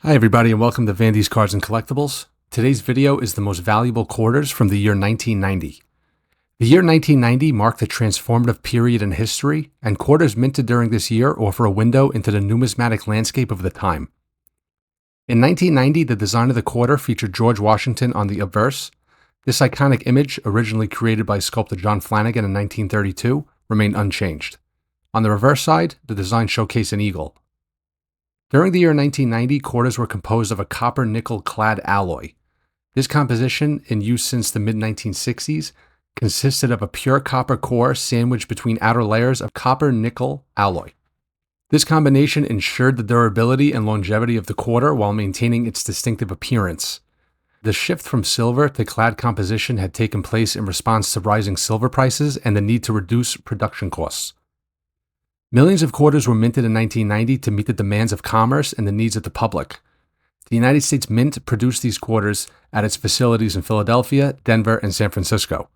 Hi everybody and welcome to Vandy's Cards and Collectibles. Today's video is the most valuable quarters from the year 1990. The year 1990 marked a transformative period in history, and quarters minted during this year offer a window into the numismatic landscape of the time. In 1990, the design of the quarter featured George Washington on the obverse. This iconic image, originally created by sculptor John Flanagan in 1932, remained unchanged. On the reverse side, the design showcased an eagle. During the year 1990, quarters were composed of a copper-nickel clad alloy. This composition, in use since the mid-1960s, consisted of a pure copper core sandwiched between outer layers of copper-nickel alloy. This combination ensured the durability and longevity of the quarter while maintaining its distinctive appearance. The shift from silver to clad composition had taken place in response to rising silver prices and the need to reduce production costs. Millions of quarters were minted in 1990 to meet the demands of commerce and the needs of the public. The United States Mint produced these quarters at its facilities in Philadelphia, Denver, and San Francisco.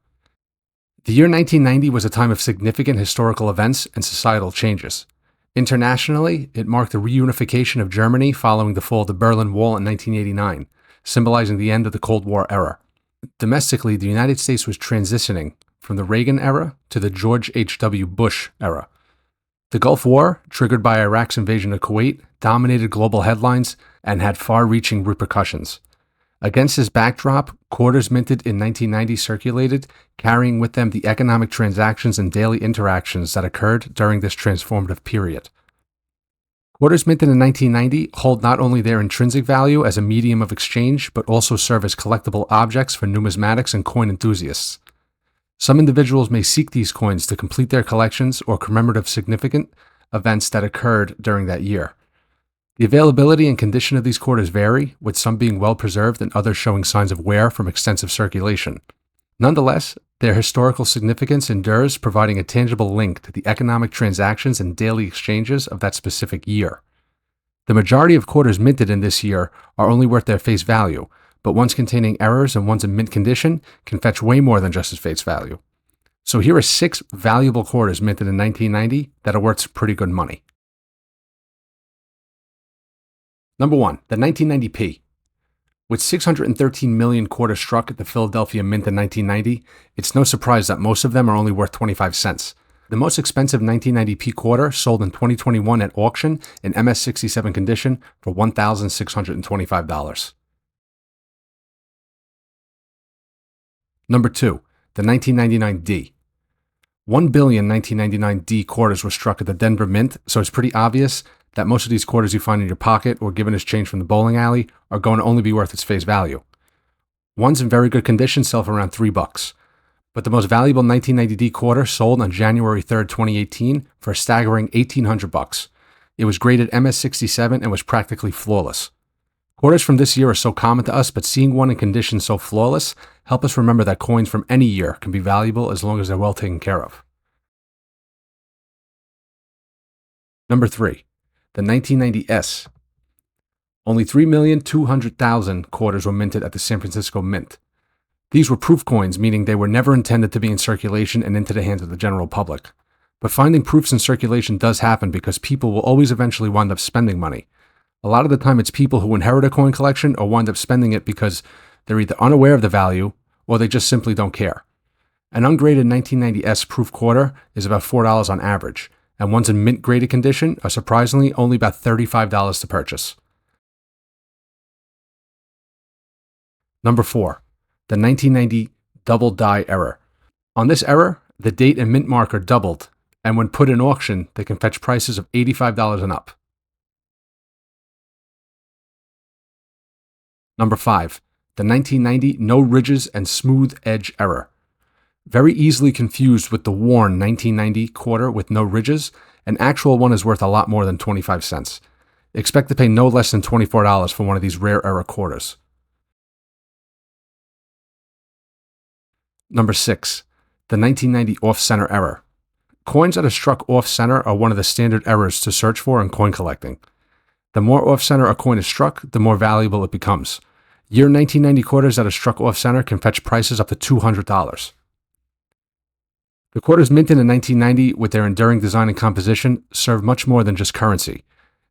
The year 1990 was a time of significant historical events and societal changes. Internationally, it marked the reunification of Germany following the fall of the Berlin Wall in 1989, symbolizing the end of the Cold War era. Domestically, the United States was transitioning from the Reagan era to the George H.W. Bush era. The Gulf War, triggered by Iraq's invasion of Kuwait, dominated global headlines and had far-reaching repercussions. Against this backdrop, quarters minted in 1990 circulated, carrying with them the economic transactions and daily interactions that occurred during this transformative period. Quarters minted in 1990 hold not only their intrinsic value as a medium of exchange, but also serve as collectible objects for numismatics and coin enthusiasts. Some individuals may seek these coins to complete their collections or commemorative significant events that occurred during that year. The availability and condition of these quarters vary, with some being well preserved and others showing signs of wear from extensive circulation. Nonetheless, their historical significance endures, providing a tangible link to the economic transactions and daily exchanges of that specific year. The majority of quarters minted in this year are only worth their face value, but ones containing errors and ones in mint condition can fetch way more than just its face value. So here are 6 valuable quarters minted in 1990 that are worth pretty good money. Number 1, the 1990p. With 613 million quarters struck at the Philadelphia Mint in 1990, it's no surprise that most of them are only worth 25 cents. The most expensive 1990p quarter sold in 2021 at auction in MS67 condition for $1,625. Number 2, the 1999D. 1 billion 1999D quarters were struck at the Denver Mint, so it's pretty obvious that most of these quarters you find in your pocket or given as change from the bowling alley are going to only be worth its face value. Ones in very good condition sell for around $3, but the most valuable 1990D quarter sold on January 3rd, 2018 for a staggering $1,800. It was graded MS67 and was practically flawless. Quarters from this year are so common to us, but seeing one in condition so flawless help us remember that coins from any year can be valuable as long as they're well taken care of. Number 3, the 1990S. Only 3,200,000 quarters were minted at the San Francisco Mint. These were proof coins, meaning they were never intended to be in circulation and into the hands of the general public. But finding proofs in circulation does happen because people will always eventually wind up spending money. A lot of the time it's people who inherit a coin collection or wind up spending it because they're either unaware of the value or they just simply don't care. An ungraded 1990S proof quarter is about $4 on average, and ones in mint graded condition are surprisingly only about $35 to purchase. Number 4, the 1990 double die error. On this error, the date and mint marker doubled, and when put in auction, they can fetch prices of $85 and up. Number 5, the 1990 no ridges and smooth edge error. Very easily confused with the worn 1990 quarter with no ridges, an actual one is worth a lot more than 25 cents. Expect to pay no less than $24 for one of these rare error quarters. Number 6, the 1990 off-center error. Coins that are struck off-center are one of the standard errors to search for in coin collecting. The more off-center a coin is struck, the more valuable it becomes. Year 1990 quarters that are struck off-center can fetch prices up to $200. The quarters minted in 1990 with their enduring design and composition serve much more than just currency.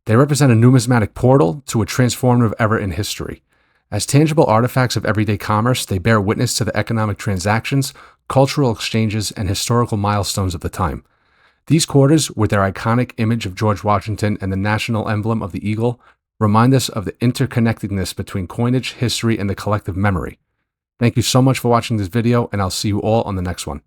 They represent a numismatic portal to a transformative era in history. As tangible artifacts of everyday commerce, they bear witness to the economic transactions, cultural exchanges, and historical milestones of the time. These quarters, with their iconic image of George Washington and the national emblem of the eagle, remind us of the interconnectedness between coinage, history, and the collective memory. Thank you so much for watching this video, and I'll see you all on the next one.